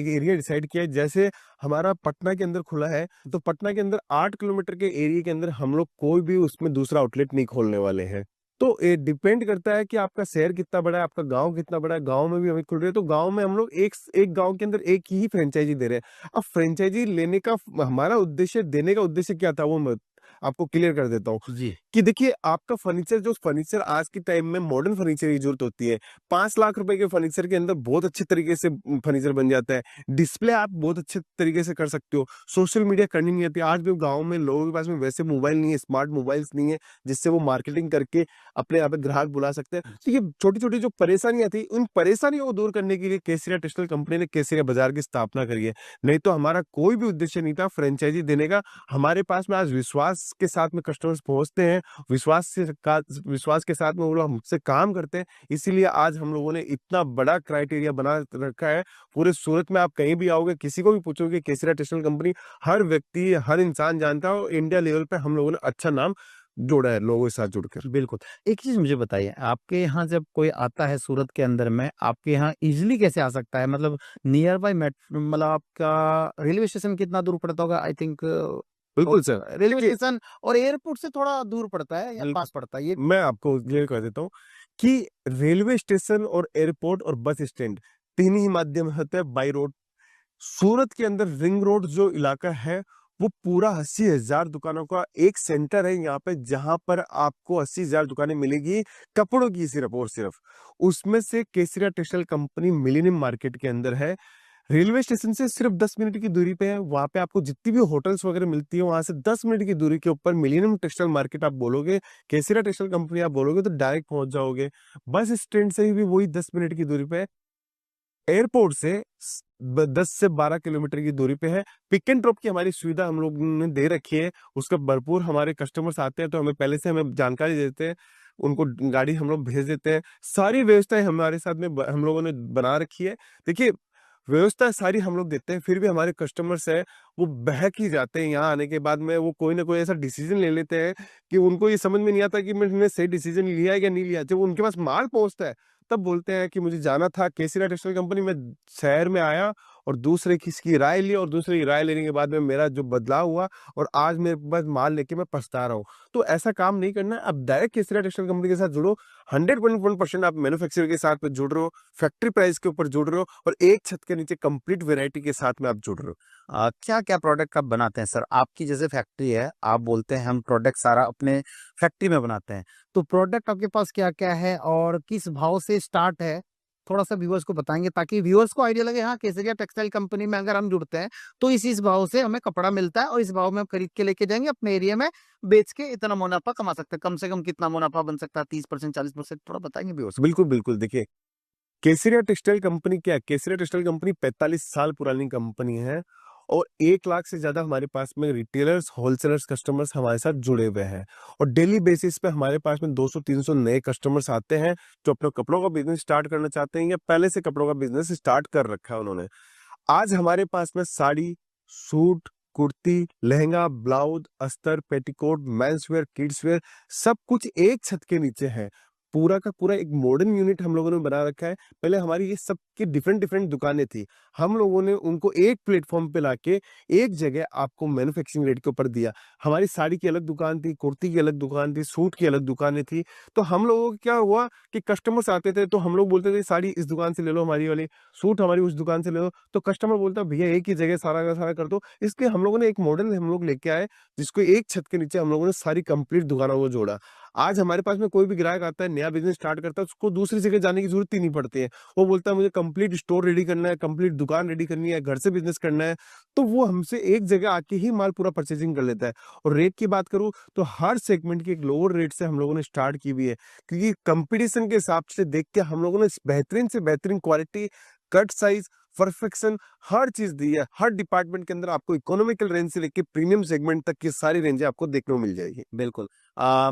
एरिया डिसाइड किया है। जैसे हमारा पटना के अंदर खुला है, तो पटना के अंदर 8 किलोमीटर के एरिया के अंदर हम लोग कोई भी उसमें दूसरा आउटलेट नहीं खोलने वाले हैं। तो ये डिपेंड करता है कि आपका शहर कितना बड़ा है, आपका गाँव कितना बड़ा है। गाँव में भी हमें खुल रही है, तो गाँव में हम लोग एक गाँव के अंदर एक ही फ्रैंचाइज़ी दे रहे हैं। अब फ्रैंचाइज़ी लेने का हमारा उद्देश्य, देने का उद्देश्य क्या था वो आपको क्लियर कर देता हूँ जी, कि देखिए आपका फर्नीचर आज के टाइम में मॉडर्न फर्नीचर की जरूरत होती है। 5 लाख रुपए के फर्नीचर के अंदर बहुत अच्छे तरीके से फर्नीचर बन जाता है। डिस्प्ले आप बहुत अच्छे तरीके से कर सकते हो। सोशल मीडिया करनी नहीं आती। आज भी गाँव में लोगों के पास में वैसे मोबाइल नहीं है, स्मार्ट मोबाइल्स नहीं है, जिससे वो मार्केटिंग करके अपने यहाँ पे ग्राहक बुला सकते हैं। तो ये छोटी-छोटी जो परेशानियाँ थी, उन परेशानियों को दूर करने के लिए केसरिया टेक्सटाइल कंपनी ने केसरिया बाज़ार की स्थापना करी है। नहीं तो हमारा कोई भी उद्देश्य नहीं था फ्रैंचाइज़ी देने का। हमारे पास में आज विश्वास के साथ में कस्टमर्स पहुँचते हैं, विश्वास के साथ में वो लोग हमसे काम करते हैं। इसीलिए आज हम लोगों ने इतना बड़ा क्राइटेरिया बना रखा है। पूरे सूरत में आप कहीं भी आओगे, किसी को भी पूछोगे केसरिया टेक्सटाइल कंपनी, हर व्यक्ति, हर इंसान जानता है और इंडिया लेवल पे हम लोगों ने अच्छा नाम जोड़ा है लोगों के साथ जुड़कर। बिल्कुल। एक चीज़ मुझे बताइए, आपके यहाँ जब कोई आता है सूरत के अंदर में, आपके यहाँ ईज़िली कैसे आ सकता है? मतलब नियर बाय मतलब आपका रेलवे स्टेशन कितना दूर पड़ता होगा? आई थिंक बिल्कुल सर। रेलवे देखिए स्टेशन और एयरपोर्ट से थोड़ा दूर पड़ता है या बिल्कुल, पास पड़ता है? ये मैं आपको क्लियर कर देता हूँ कि रेलवे स्टेशन और एयरपोर्ट और बस स्टैंड 3 ही माध्यम होते हैं बाय रोड। सूरत के अंदर रिंग रोड जो इलाका है, वो पूरा 80,000 दुकानों का एक सेंटर है यहाँ पे, जहाँ पर आपको 80,000 दुकानें मिलेगी, कपड़ों की सिर्फ़ और सिर्फ़। उसमें से केसरिया टेक्सटाइल कंपनी मिलेनियम मार्केट के अंदर है। रेलवे स्टेशन से सिर्फ़ 10 मिनट की दूरी पे है, वहाँ पे आपको जितनी भी होटल्स वगैरह मिलती है, वहाँ से 10 मिनट की दूरी के ऊपर मिलेनियम टेक्सटाइल मार्केट आप बोलोगे, केसरिया टेक्सटाइल कंपनी आप बोलोगे तो डायरेक्ट पहुँच जाओगे। बस स्टैंड से भी वही 10 मिनट की दूरी पे है। एयरपोर्ट से 10 से 12 किलोमीटर की दूरी पे है। पिक एंड ड्रॉप की हमारी सुविधा हम लोग ने दे रखी है। उसका भरपूर हमारे कस्टमर्स आते हैं तो हमें पहले से हमें जानकारी देते हैं। उनको गाड़ी हम लोग भेज देते हैं। सारी व्यवस्थाएँ हमारे साथ में हम लोगों ने बना रखी है। देखिए व्यवस्था सारी हम लोग देते हैं, फिर भी हमारे कस्टमर्स हैं, वो बहक ही जाते हैं यहाँ आने के बाद में, वो कोई ना कोई ऐसा डिसीज़न ले लेते हैं कि उनको ये समझ में नहीं आता कि मैंने सही डिसीज़न लिया है या नहीं लिया। जब उनके पास माल पहुँचता है, तब बोलते हैं कि मुझे जाना था केसरिया टेक्सटाइल कंपनी में, शहर में आया और दूसरे किसी की राय ली और दूसरे की राय लेने के बाद में मेरा जो बदलाव हुआ और आज मेरे पास माल लेके मैं पछता रहा हूँ। तो ऐसा काम नहीं करना है, अब डायरेक्ट केसरिया टेक्सटाइल कंपनी के साथ जुड़ो, 100.1% आप मैन्युफैक्चरर के साथ में जुड़ रहे हो, फैक्ट्री प्राइस के ऊपर जुड़ रहे हो और एक छत के नीचे कंप्लीट वैरायटी के साथ में आप जुड़ रहे हो। क्या-क्या प्रोडक्ट आप बनाते हैं सर? आपकी जैसे फैक्ट्री है, आप बोलते हैं हम प्रोडक्ट सारा अपने फैक्ट्री में बनाते हैं। तो प्रोडक्ट आपके पास क्या-क्या है और किस भाव से स्टार्ट है? थोड़ा-सा व्यूअर्स को बताएँगे ताकि व्यूअर्स को आइडिया लगे हाँ, केसरिया टेक्सटाइल कंपनी में अगर हम जुड़ते हैं, तो इस भाव से हमें कपड़ा मिलता है और इस भाव में हम खरीद के लेके जाएँगे अपने एरिया में बेच के इतना मुनाफ़ा कमा सकते हैं। कम से कम कितना मुनाफ़ा बन सकता है? 30% 40% थोड़ा बताएँगे व्यूअर्स को? बिल्कुल, बिल्कुल देखिए केसरिया टेक्सटाइल कंपनी क्या है? केसरिया टेक्सटाइल कंपनी 45 साल पुरानी कंपनी है और 1 लाख से ज़्यादा हमारे पास में रिटेलर्स, होलसेलर्स, कस्टमर्स हमारे साथ जुड़े हुए हैं और डेली बेसिस पे हमारे पास में 200-300 नए कस्टमर्स आते हैं, जो अपना कपड़ों का बिज़नेस स्टार्ट करना चाहते हैं या पहले से कपड़ों का बिज़नेस स्टार्ट कर रखा है उन्होंने। आज हमारे पास में साड़ी, सूट, कुर्ती, लहंगा, ब्लाउज़, अस्तर, petticoat, men's wear, kids wear सब कुछ एक छत के नीचे है। पूरा का पूरा एक मॉडर्न यूनिट हम लोगों ने बना रखा है। पहले हमारी ये सब की डिफरेंट-डिफरेंट दुकानें थी। हम लोगों ने उनको एक प्लेटफ़ॉर्म पे लाके एक जगह आपको मैन्युफैक्चरिंग रेट के ऊपर दिया। हमारी साड़ी की अलग दुकान थी, कुर्ती की अलग दुकान थी, सूट की अलग दुकानें थी। तो हम लोगों को क्या हुआ कि कस्टमर्स आते थे तो हम लोग बोलते थे साड़ी इस दुकान से ले लो हमारी वाली, सूट हमारी उस दुकान से ले लो। तो कस्टमर बोलता भैया एक ही जगह सारा का सारा कर दो। इसलिए हम लोगों ने एक मॉडल हम लोग लेके आए जिसको एक छत के नीचे हम लोगों ने सारी कंप्लीट दुकानों को जोड़ा। आज हमारे पास में कोई भी ग्राहक आता है, नया बिज़नेस स्टार्ट करता है, उसको दूसरी जगह जाने की ज़रूरत ही नहीं पड़ती है। वो बोलता है मुझे कंप्लीट स्टोर रेडी करना है, कंप्लीट दुकान रेडी करनी है, घर से बिज़नेस करना है, तो वो हमसे एक जगह आके ही माल पूरा परचेज़िंग कर लेता है। और रेट की बात करूँ तो हर सेगमेंट की एक लोअर रेट से हम लोगों ने स्टार्ट की हुई है, क्योंकि कॉम्पिटिशन के हिसाब से देख के हम लोगों ने बेहतरीन से बेहतरीन quality, cut size, perfection her चीज़ दी है। हर डिपार्टमेंट के अंदर आपको इकोनॉमिकल रेंज से लेके प्रीमियम सेगमेंट तक की सारी रेंजें आपको देखने को मिल जाएगी। बिल्कुल।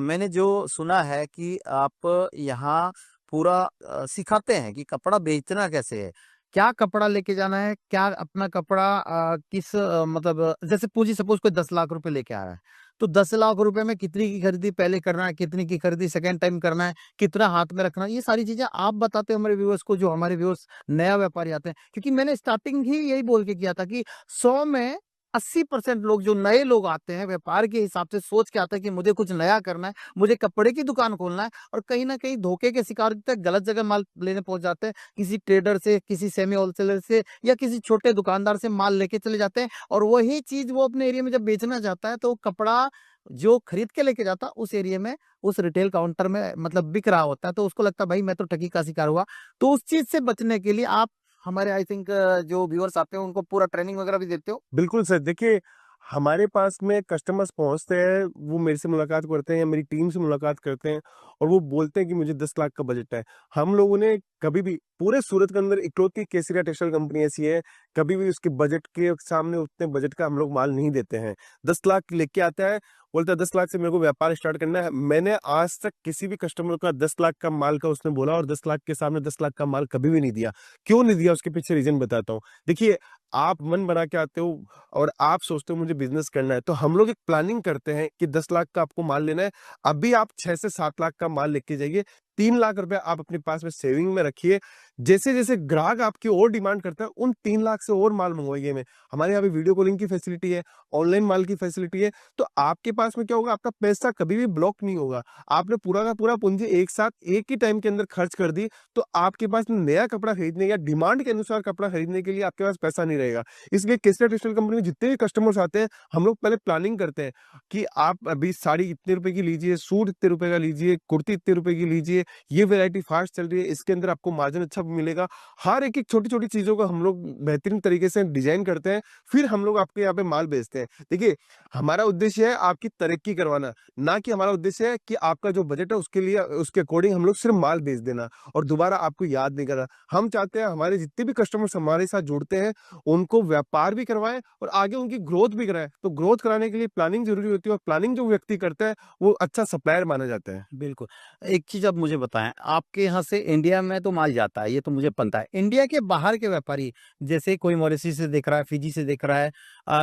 मैंने जो सुना है कि आप यहाँ पूरा सिखाते हैं कि कपड़ा बेचना कैसे है? क्या कपड़ा लेके जाना है? क्या अपना कपड़ा किस मतलब जैसे पूँजी सपोज़ कोई 10 लाख रुपए लेके आ रहा है, तो 10 लाख रुपए में कितनी की खरीदी पहले करना है, कितनी की खरीदी सेकंड टाइम करना है, कितना हाथ में रखना है, ये सारी चीज़ें आप बताते हो हमारे व्यूअर्स को जो हमारे व्यूअर्स नया व्यापारी आते हैं। क्योंकि मैंने स्टार्टिंग ही यही बोल के किया था कि 100 में 80% लोग जो नए लोग आते हैं, व्यापार के हिसाब से सोच के आते हैं कि मुझे कुछ नया करना है, मुझे कपड़े की दुकान खोलना है और कहीं न कहीं धोखे के शिकार होते हैं, गलत जगह माल लेने पहुँच जाते हैं। किसी ट्रेडर से, किसी सेमी होलसेलर से या किसी छोटे दुकानदार से माल लेके चले जाते हैं और वही चीज़ वो अपने एरिया में जब बेचना चाहता है, तो कपड़ा जो खरीद के लेके जाता उस एरिया में, उस रिटेल काउंटर में मतलब बिक रहा होता है, तो उसको लगता है भाई मैं तो ठगी का शिकार हुआ। तो उस चीज से बचने के लिए आप हमारे आई थिंक जो व्यूअर्स आते हैं उनको पूरा ट्रेनिंग वगैरह भी देते हो? बिल्कुल सर, देखिए हमारे पास में कस्टमर्स पहुँचते हैं, वो मेरे से मुलाकात करते हैं या मेरी टीम से मुलाकात करते हैं और वो बोलते हैं कि मुझे 10 लाख का बजट है। हम लोगों ने कभी भी पूरे सूरत के अंदर इकलौती केसरिया टेक्सटाइल कंपनी ऐसी है, कभी भी उसके बजट के सामने उतने बजट का हम लोग माल नहीं देते हैं। 10 लाख लेके आता है, बोलता है 10 लाख से मेरे को व्यापार स्टार्ट करना है। मैंने आज तक किसी भी कस्टमर का 10 लाख का माल का उसने बोला और 10 लाख के सामने 10 लाख का माल कभी भी नहीं दिया। क्यों नहीं दिया उसके पीछे रीज़न बताता हूँ। देखिए, आप मन बना के आते हो और आप सोचते हो मुझे बिज़नेस करना है, तो हम लोग एक प्लानिंग करते हैं कि 10 लाख का आपको माल लेना है। अभी आप 6 से 7 लाख का माल लेके जाइए, 3 लाख रुपए आप अपने पास में सेविंग में रखिए। जैसे-जैसे ग्राहक आपकी और डिमांड करता है, उन 3 लाख से और माल मँगवाइए में। हमारे यहाँ पे वीडियो कॉलिंग की फैसिलिटी है, ऑनलाइन माल की फैसिलिटी है, तो आपके पास में क्या होगा, आपका पैसा कभी भी ब्लॉक नहीं होगा। आपने पूरा का पूरा पूँजी एक साथ एक ही टाइम के अंदर खर्च कर दी, तो आपके पास नया कपड़ा खरीदने या डिमांड के अनुसार कपड़ा खरीदने के लिए आपके पास पैसा नहीं रहेगा। इसलिए केसरिया टेक्सटाइल कंपनी में जितने भी कस्टमर्स आते हैं, हम लोग पहले प्लानिंग करते हैं कि आप अभी साड़ी इतने रुपए की लीजिए, सूट इतने रुपए का लीजिए, कुर्ती इतने रुपए की लीजिए, ये वैरायटी फास्ट चल रही है, इसके अंदर आपको मार्जिन अच्छा मिलेगा। हर एक-एक छोटी-छोटी चीज़ों को हम लोग बेहतरीन तरीके से डिज़ाइन करते हैं, फिर हम लोग आपके यहाँ पे माल बेचते हैं। देखिए, हमारा उद्देश्य है आपकी तरक्की करवाना, ना कि हमारा उद्देश्य है कि आपका जो बजट है उसके लिए उसके अकॉर्डिंग हम लोग सिर्फ माल बेच देना और दोबारा आपको याद नहीं करना। हम चाहते हैं हमारे जितने भी कस्टमर्स हमारे साथ जुड़ते हैं, उनको व्यापार भी करवाएँ और आगे उनकी ग्रोथ भी कराएँ। तो ग्रोथ कराने के लिए प्लानिंग ज़रूरी होती है और प्लानिंग जो व्यक्ति करता है, वो अच्छा सप्लायर माना जाता है। बिल्कुल। एक चीज़ आप मुझे बताएँ, आपके यहाँ से इंडिया में तो माल जाता है, ये तो मुझे पता है। इंडिया के बाहर के व्यापारी, जैसे कोई मॉरिशस से देख रहा है, फिजी से देख रहा है,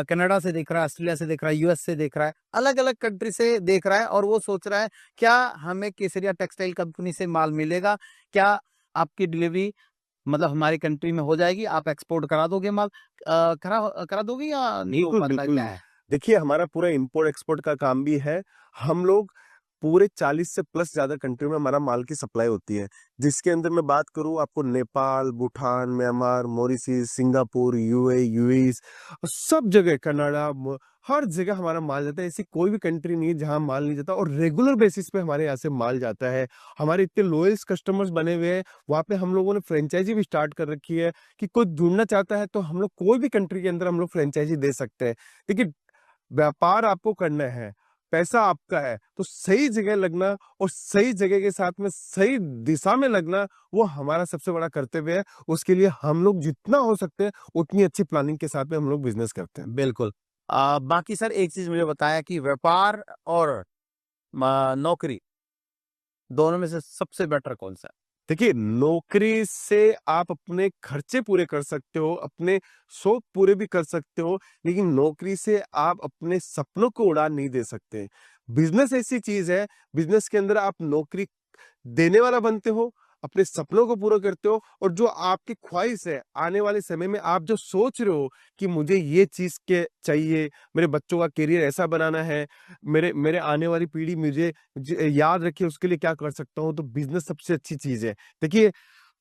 कनाडा से देख रहा है, ऑस्ट्रेलिया से देख रहा है, यूएस से देख रहा है, अलग-अलग कंट्री से देख रहा है और वो सोच रहा है, क्या हमें केसरिया टेक्सटाइल कंपनी से माल मिलेगा? क्या आपकी डिलीवरी मतलब हमारी कंट्री में हो जाएगी? आप एक्सपोर्ट करा दोगे माल? करा दोगे या नहीं हो बिल्कुल, पाता है, क्या बिल्कुल। है? देखिए, हमारा पूरा इम्पोर्ट-एक्सपोर्ट का काम भी है। हम लोग पूरे 40 से प्लस ज़्यादा कंट्री में हमारा माल की सप्लाई होती है। जिसके अंदर मैं बात करूँ आपको Nepal, Bhutan, Myanmar, Mauritius, Singapore, US सब जगह कनाडा हर जगह हमारा माल जाता है। ऐसी कोई भी कंट्री नहीं है जहाँ माल नहीं जाता और रेगुलर बेसिस पे हमारे यहाँ से माल जाता है। हमारे इतने लॉयल्स कस्टमर्स बने हुए हैं, वहाँ पे हम लोगों ने फ्रेंचाइज़ी भी स्टार्ट कर रखी है कि कोई जुड़ना चाहता है तो हम लोग कोई भी कंट्री के अंदर हम लोग फ्रेंचाइज़ी दे सकते हैं। देखिए, व्यापार आपको करना है, पैसा आपका है, तो सही जगह लगना और सही जगह के साथ में सही दिशा में लगना, वो हमारा सबसे बड़ा कर्तव्य है। उसके लिए हम लोग जितना हो सकते हैं, उतनी अच्छी प्लानिंग के साथ में हम लोग बिज़नेस करते हैं। बिल्कुल। बाकी सर एक चीज़ मुझे बताया कि व्यापार और नौकरी दोनों में से सबसे बेटर कौन-सा है? देखिए, नौकरी से आप अपने खर्चे पूरे कर सकते हो, अपने शौक पूरे भी कर सकते हो, लेकिन नौकरी से आप अपने सपनों को उड़ान नहीं दे सकते। बिज़नेस ऐसी चीज़ है, बिज़नेस के अंदर आप नौकरी देने वाला बनते हो, अपने सपनों को पूरा करते हो और जो आपकी ख्वाहिश है, आने वाले समय में आप जो सोच रहे हो कि मुझे ये चीज़ के चाहिए, मेरे बच्चों का करियर ऐसा बनाना है, मेरे मेरे आने वाली पीढ़ी मुझे याद रखे उसके लिए क्या कर सकता हूँ, तो बिज़नेस सबसे अच्छी चीज़ है। देखिए,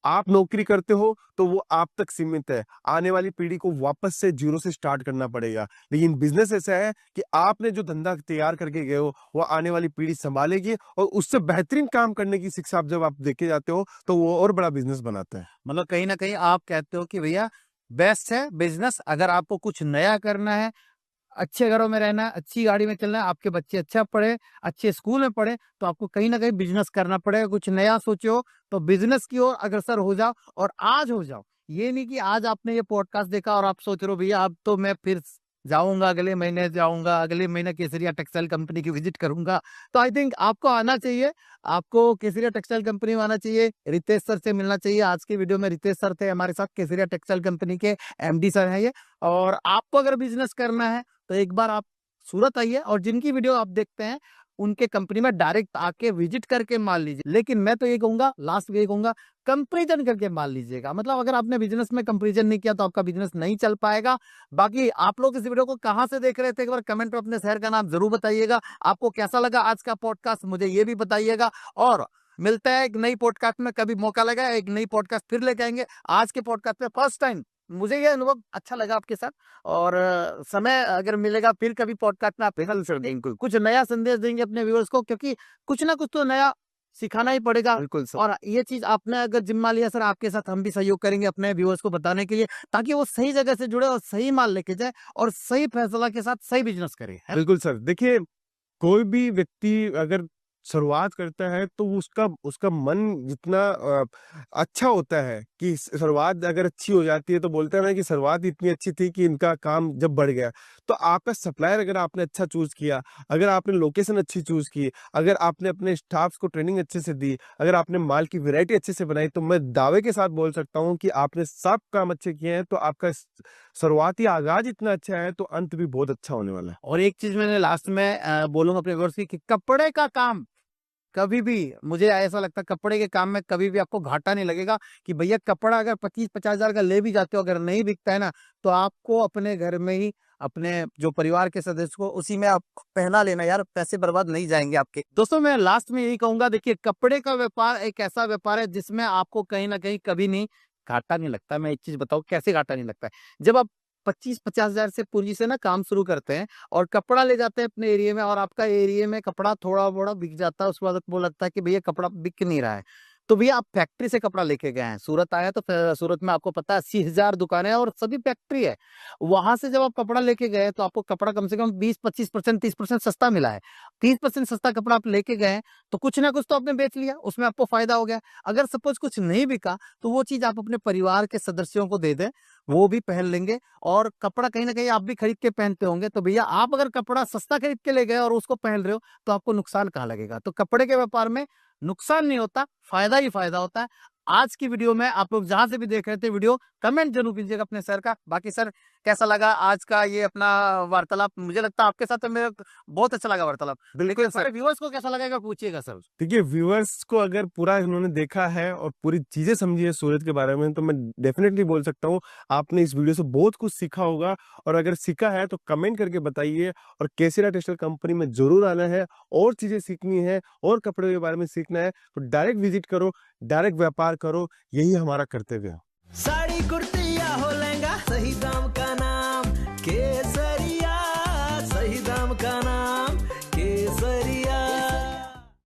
आप नौकरी करते हो तो वो आप तक सीमित है, आने वाली पीढ़ी को वापस से ज़ीरो से स्टार्ट करना पड़ेगा। लेकिन बिज़नेस ऐसा है कि आपने जो धंधा तैयार करके गए हो, वो आने वाली पीढ़ी सँभालेगी और उससे बेहतरीन काम करने की शिक्षा आप जब आप देके जाते हो, तो वो और बड़ा बिज़नेस बनाता है। मतलब कहीं न कहीं आप कहते हो कि भैया बेस्ट है बिज़नेस, अगर आपको कुछ नया करना है, अच्छे घरों में रहना है, अच्छी गाड़ी में चलना है, आपके बच्चे अच्छा पढ़े, अच्छे स्कूल में पढ़े, तो आपको कहीं न कहीं बिज़नेस करना पड़ेगा। कुछ नया सोचो, तो बिज़नेस की ओर अग्रसर हो जाओ और आज हो जाओ। ये नहीं कि आज आपने ये पॉडकास्ट देखा और आप सोच रहे हो भैया अब तो मैं फिर जाऊँगा, अगले महीने जाऊँगा, अगले महीने केसरिया टेक्सटाइल कंपनी की विज़िट करूँगा। तो आई थिंक आपको आना चाहिए, आपको केसरिया टेक्सटाइल कंपनी में आना चाहिए, रितेश सर से मिलना चाहिए। आज की वीडियो में रितेश सर थे हमारे साथ, केसरिया टेक्सटाइल कंपनी के एमडी सर हैं ये। और आपको अगर बिज़नेस करना है तो एक बार आप सूरत आइए और जिनकी वीडियो आप देखते हैं, उनके कंपनी में डायरेक्ट आके विज़िट करके माल लीजिए। लेकिन मैं तो ये कहूँगा, लास्ट में ये कहूँगा, कंपैरिज़न करके माल लीजिएगा। मतलब अगर आपने बिज़नेस में कंपैरिज़न नहीं किया तो आपका बिज़नेस नहीं चल पाएगा। बाकी आप लोग इस वीडियो को कहाँ से देख रहे थे, एक बार कमेंट में अपने शहर का नाम ज़रूर बताइएगा। आपको कैसा लगा आज का पॉडकास्ट मुझे ये भी बताइएगा और मिलते हैं एक नई पॉडकास्ट में, कभी मौका लगा एक नई पॉडकास्ट फिर लेके आएँगे। आज के पॉडकास्ट में फर्स्ट टाइम मुझे ये अनुभव अच्छा लगा आपके साथ और समय अगर मिलेगा फिर कभी पॉडकास्ट में आप बिल्कुल कुछ नया संदेश देंगे अपने व्यूअर्स को, क्योंकि कुछ ना कुछ तो नया सिखाना ही पड़ेगा। बिल्कुल सर। और ये चीज आपने अगर जिम्मा लिया सर, आपके साथ हम भी सहयोग करेंगे अपने व्यूअर्स को बताने के लिए, ताकि वो सही जगह से जुड़े और सही माल लेके जाए और सही फैसला के साथ सही बिजनेस करे, है ना? बिल्कुल सर। देखिए, कोई भी व्यक्ति अगर शुरुआत करता है तो उसका उसका मन जितना अच्छा होता है कि शुरुआत अगर अच्छी हो जाती है तो बोलते हैं ना कि शुरुआत इतनी अच्छी थी कि इनका काम जब बढ़ गया। तो आपका सप्लायर अगर आपने अच्छा चूज़ किया, अगर आपने लोकेशन अच्छी चूज़ की, अगर आपने अपने स्टाफ्स को ट्रेनिंग अच्छे से दी, अगर आपने माल की वैरायटी अच्छे से बनाई, तो मैं दावे के साथ बोल सकता हूँ कि आपने सब काम अच्छे किए हैं, तो आपका शुरुआती आगाज़ इतना अच्छा है तो अंत भी बहुत अच्छा होने वाला है। और एक चीज मैंने लास्ट में बोलूंगा अपने व्यूअर्स की कि कपड़े का काम कभी भी, मुझे ऐसा लगता है कपड़े के काम में कभी भी आपको घाटा नहीं लगेगा कि भैया कपड़ा अगर 25-50 हजार का ले भी जाते हो, अगर नहीं बिकता है ना, तो आपको अपने घर में ही अपने जो परिवार के सदस्य को उसी में आप पहना लेना यार, पैसे बर्बाद नहीं जाएंगे आपके। दोस्तों मैं लास्ट में यही कहूंगा, देखिए कपड़े का व्यापार एक ऐसा व्यापार है जिसमें आपको कहीं ना कहीं कभी नहीं घाटा नहीं लगता। मैं एक चीज बताऊं कैसे घाटा नहीं लगता है। जब आप 25-50 हजार से पूंजी से ना काम शुरू करते हैं और कपड़ा ले जाते हैं अपने एरिया में, और आपका एरिया में कपड़ा थोड़ा बड़ा बिक जाता है, उसके बाद आपको लगता है कि भैया कपड़ा बिक नहीं रहा है, तो भैया आप फैक्ट्री से कपड़ा लेके गए हैं, सूरत आए तो सूरत में आपको पता है 80,000 दुकानें हैं और सभी फैक्ट्री है। वहां से जब आप कपड़ा लेके गए तो आपको कपड़ा कम से कम 20-25%, 30% सस्ता मिला है। 30% सस्ता कपड़ा आप लेके गए हैं, तो कुछ ना कुछ तो आपने बेच लिया, उसमें आपको फायदा हो गया। अगर सपोज कुछ नहीं बिका, तो वो चीज आप अपने परिवार के सदस्यों को दे दें, वो भी पहन लेंगे। और कपड़ा कहीं ना कहीं आप भी खरीद के पहनते होंगे, तो भैया आप अगर कपड़ा सस्ता खरीद के ले गए और उसको पहन रहे हो, तो आपको नुकसान कहाँ लगेगा। तो कपड़े के व्यापार में नुकसान नहीं होता, फायदा ही फायदा होता है। आज की वीडियो में आप लोग जहां से भी देख रहे थे वीडियो, कमेंट जरूर कीजिएगा अपने सर का। बाकी सर कैसा लगा आज का ये अपना वार्तालाप? मुझे लगता है आपके साथ तो मेरा बहुत अच्छा लगा वार्तालाप। बिल्कुल लेकिन सर। सारे व्यूअर्स को कैसा लगेगा पूछिएगा सर। देखिए, व्यूअर्स को अगर पूरा इन्होंने देखा है और पूरी चीज़ें समझी है सूरत के बारे में, तो मैं डेफ़िनेटली बोल सकता हूँ, आपने इस वीडियो से बहुत कुछ सीखा होगा। और अगर सीखा है तो कमेंट करके बताइए, और केसीरा टेक्सटाइल कंपनी में ज़रूर आना है, और चीज़ें सीखनी है और कपड़े के बारे में सीखना है, तो डायरेक्ट विज़िट करो, डायरेक्ट व्यापार करो, यही हमारा कर्तव्य है। साड़ी कुर्ती या हो लहंगा, सही दाम का